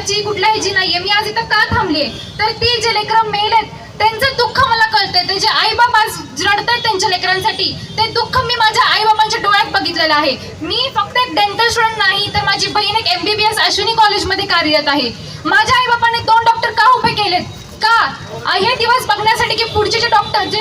कशाची कुठल्या ह्याची नाहीये. मी आज इथं का थांबलीये तर ती जे लेकरं मेलेत त्यांचं दुःख मला कळतंय. त्याचे आई बाबा रडतात त्यांच्या लेकरांसाठी. ते दुःख मी माझ्या आई बाबांच्या डोळ्यात बघितलेलं आहे. मी फक्त एक डेंटल स्टुडंट नाही तर माझी बहीण एक MBBS अश्विनी कॉलेजमध्ये कार्यरत आहे. माझ्या आई बाबांनी 2 डॉक्टर का उभे केलेत? का? हे दिवस बघण्यासाठी की पुढचे जे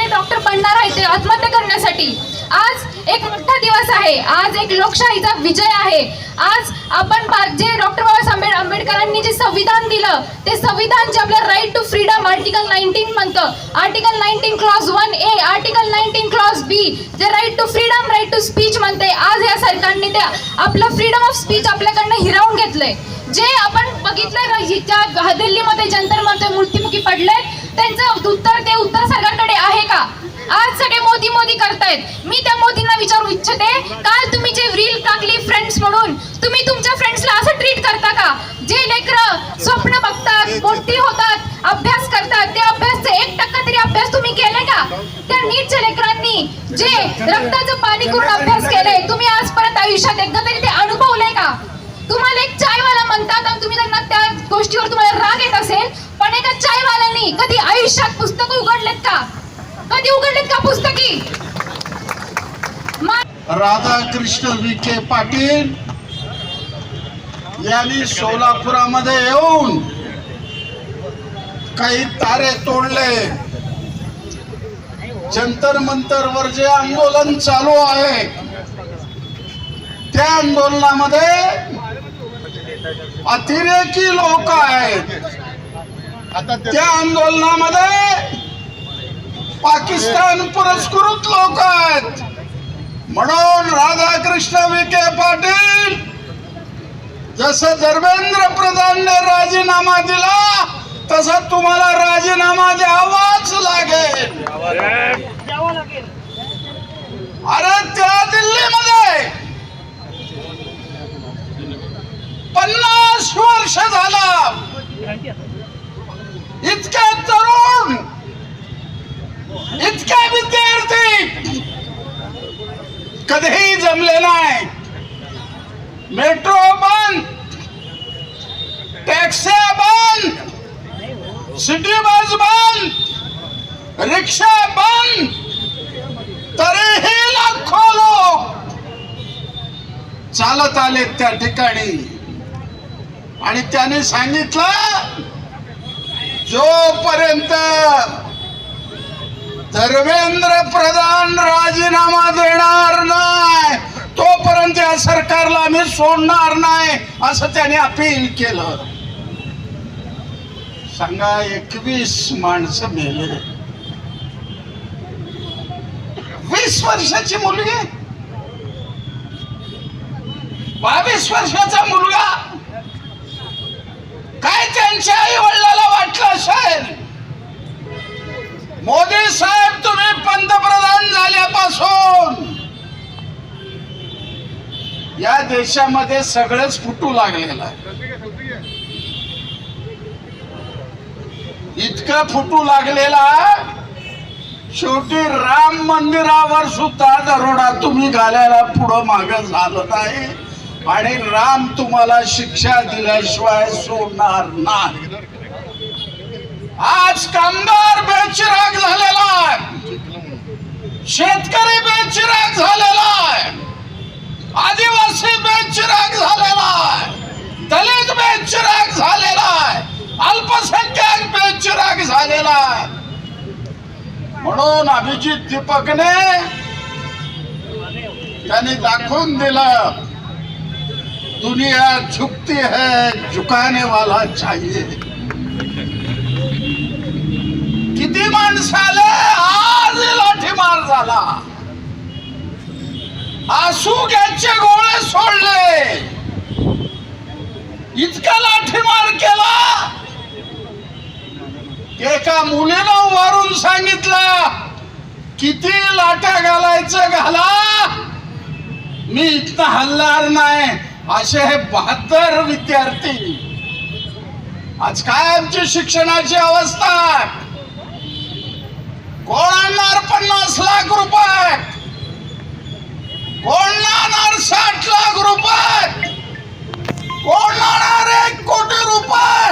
डॉक्टर बनणार आहेत ते आत्महत्या करण्यासाठी. आज एक मोठा दिवस आहे. आज एक लोकशाहीचा विजय आहे. आज आपण जे डॉक्टर बाबासाहेब आंबेडकरांनी जे संविधान दिलं ते संविधान जे आपलं राईट टू फ्रीडम आर्टिकल 19 म्हणतं, article 19 clause 1A, article 19 clause B जे right to freedom right to speech म्हणते. आज या सरकारने ते आपलं फ्रीडम ऑफ स्पीच आपल्याकडनं हिरावून घेतलंय. जे आपण बघितलंय ज्या दिल्लीमध्ये जंतर मंतर मूर्तिमुखी पडलेत त्यांचं उत्तर सरकारकडे आहे का? आज सगळे मोदी मोदी करतायत. मी त्या मोदींना विचारू इच्छिते, काल तुम्ही जे रील टाकली फ्रेंड्स म्हणून, तुम्ही तुमच्या फ्रेंड्सला असं ट्रीट करता का? जे लेकरं स्वप्न बघतात, मोठी होतात, अभ्यास करतात, त्या अभ्यासचे 1% तरी अभ्यास तुम्ही केले का? त्या नीटच्या लेकरांनी जे रक्ताचं पाणी करून अभ्यास केले तुम्ही आजपर्यंत आयुष्यात एकदा तरी ते अनुभवलंय का? तुम्हाला एक चायवाला म्हणतात आणि तुम्ही त्यांना त्या गोष्टीवर तुम्हाला राग येत असेल, पण एका चायवाल्यानी कधी आयुष्यात पुस्तकं उघडलेत का? कधी उघडलेत का पुस्तकी? राधाकृष्ण विखे पाटील यांनी सोलापुरामध्ये येऊन काही तारे तोडले. जंतर मंतर वर जे आंदोलन चालू आहे त्या आंदोलनामध्ये अतिरेकी लोक आहेत. त्या आंदोलनामध्ये पाकिस्तान पुरस्कृत लोक आहेत. म्हणून राधाकृष्ण विखे पाटील जसं धर्मेंद्र प्रधानने राजीनामा दिला तसं तुम्हाला राजीनामा द्यावाच लागेल. अरे त्या दिल्लीमध्ये 50 वर्ष झाला इतके तरुण इतके विद्यार्थी कधीही जमले नाही. मेट्रो बंद, टॅक्सी बंद, सिटी बस बंद, रिक्षा बंद, तरीही लाखो लोक चालत आले त्या ठिकाणी. आणि त्याने सांगितलं जोपर्यंत धर्मेंद्र प्रधान राजीनामा देणार नाही तोपर्यंत या सरकारला आम्ही सोडणार नाही असं त्याने अपील केलं. सांगा 21 माणसं मेले. 20 वर्षाची मुलगी, 22 वर्षाचा मुलगा, काय त्यांच्या आई वडिलाला वाटलं असेल? मोदी साहेब तुम्ही पंतप्रधान झाल्यापासून या देशामध्ये सगळंच फुटू लागलेलं आहे. इतकं फुटू लागलेला शेवटी राम मंदिरावर सुद्धा दरोडा तुम्ही घालायला पुढं मागं झालं नाही. आणि राम तुम्हाला शिक्षा दिल्याशिवाय सोडणार नाही. आज कामगार बेचिराग झालेला आहे, शेतकरी बेचिराग झालेला आहे, आदिवासी बेचिराग झालेला आहे, दलित बेचिराग झालेला आहे, अल्पसंख्याक बेचिराग झालेला आहे. म्हणून अभिजित दीपकने त्यांनी दाखवून दिलं दुनिया झुकती है झुकाने वाला चाहिए. किती माणसाले आज लाठीमार झाला, आसू गॅसचे गोळे सोडले, इतका लाठीमार केला. एका मुलीनं वरून सांगितलं किती लाट्या घालायचं घाला, मी इथं हलणार नाही. असे हे 72 विद्यार्थी. आज काय आमची शिक्षणाची अवस्था? कोण आणणार 50 लाख रुपये? कोण आणणार 60 लाख रुपये? कोण आणणार 1 कोटी रुपये?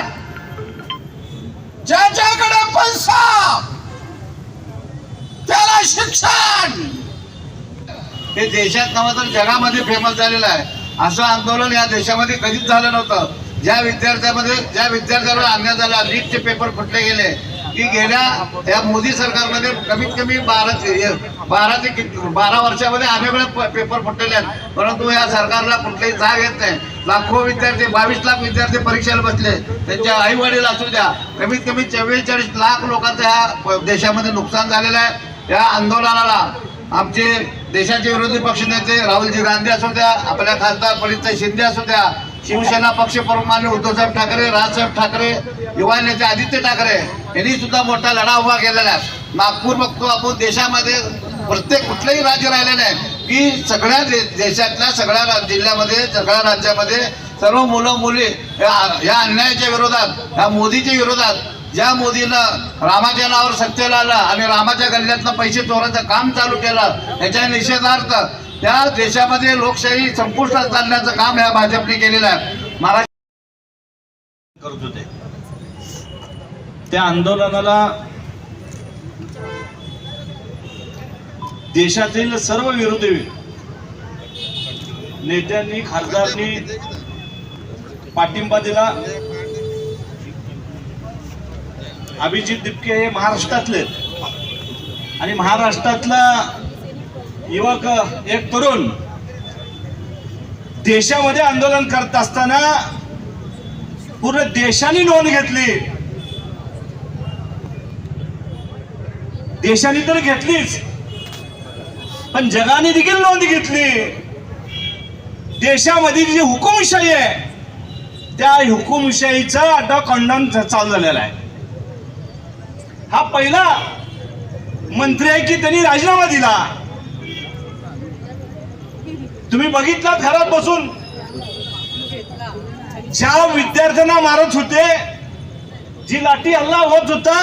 हे देशात नव्हे तर जगामध्ये फेमस झालेलं आहे. असं आंदोलन या देशामध्ये कधीच झालं नव्हतं. ज्या विद्यार्थ्यावर अन्याय झाला, नीटचे पेपर फुटले गेले की गेल्या या मोदी सरकारमध्ये कमीत कमी 12 वर्षामध्ये अनेक वेळा पेपर फुटलेले आहेत, परंतु या सरकारला कुठलीही जाग येत नाही. लाखो विद्यार्थी 22 लाख विद्यार्थी परीक्षेला बसले, त्यांचे आई वडील असू द्या, कमीत कमी 44 लाख लोकांचं ह्या देशामध्ये नुकसान झालेलं आहे. या आंदोलनाला आमचे देशाचे विरोधी पक्षनेते राहुलजी गांधी असू द्या, आपल्या खासदार पंडितजी शिंदे असू द्या, शिवसेना पक्षप्रमुख माननीय उद्धवसाहेब ठाकरे, राजसाहेब ठाकरे, युवा नेते आदित्य ठाकरे यांनी सुद्धा मोठा लढा उभा केलेला आहे. नागपूर बघतो आपण, देशामध्ये प्रत्येक कुठलंही राज्य राहिलं नाही की सगळ्या देशातल्या सगळ्या जिल्ह्यामध्ये, सगळ्या राज्यामध्ये सर्व मुलं मुली या अन्यायाच्या विरोधात, या मोदीच्या विरोधात, ज्या मोदीनं रामाच्या नावावर सत्तेला आलं आणि रामाच्या गल्ल्यातनं पैसे चोराचं काम चालू केलं, याच्या निषेधार्थ त्या देशामध्ये लोकशाही संपुष्टात चालण्याचं काम ह्या भाजपने केलेलं आहे. करत होते त्या आंदोलनाला देशातील सर्व विरोधी नेत्यांनी, खासदारांनी पाठिंबा दिला. अभिजित दिपके हे महाराष्ट्रातले आणि महाराष्ट्रातला युवक, एक तरुण देशामध्ये आंदोलन करत असताना पूर्ण देशाने नोंद घेतली. देशाने तर घेतलीच, पण जगाने देखील नोंद घेतली. देशामध्ये जी हुकुमशाही आहे त्या हुकुमशाहीचा आता खंडन चालू झालेला आहे. हा पहिला मंत्री आहे की त्यांनी राजीनामा दिला. तुम्ही बघितलात घरात बसून ज्या विद्यार्थ्यांना मारत होते, जी लाठी हल्ला होत होता,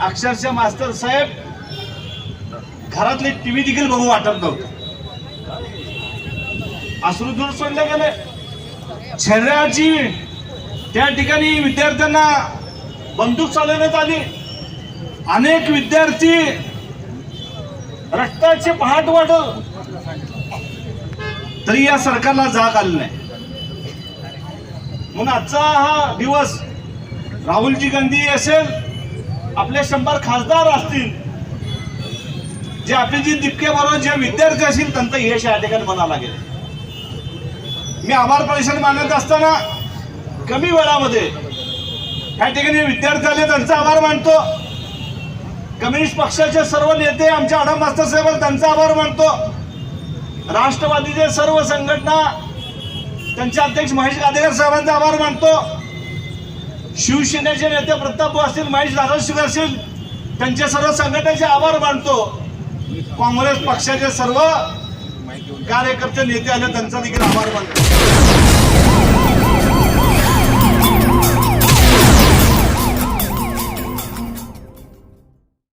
अक्षरशः मास्तर साहेब घरातले टीव्ही देखील बघू वाटत नव्हतं. अश्रुधूर सोडले गेले. शरीराची त्या ठिकाणी विद्यार्थ्यांना बंदूक चालवण्यात आली. अनेक विद्यार्थी रक्ताचे पहाट वाढत तरी या सरकारला जाग आली नाही. म्हणून आजचा हा दिवस राहुलजी गांधी असेल, आपले 100 खासदार असतील, जे अभिजित दिपके बरोबर जे विद्यार्थी असतील, त्यांचं यश या ठिकाणी म्हणावं लागेल. मी आभार प्रदर्शन मानत असताना कमी वेळामध्ये या ठिकाणी विद्यार्थी आले, त्यांचा आभार मानतो. कम्युनिस्ट पक्षाचे सर्व नेते, आमच्या आढाव मास्तर साहेब, त्यांचा आभार मानतो. राष्ट्रवादीचे सर्व संघटना, त्यांचे अध्यक्ष महेश गादेकर साहेबांचा आभार मानतो. शिवसेनेचे नेते प्रताप असतील, महेश धाराशिव असतील, त्यांच्या सर्व संघटनेचे आभार मानतो. काँग्रेस पक्षाचे सर्व कार्यकर्ते नेते आले, त्यांचा देखील आभार मानतो.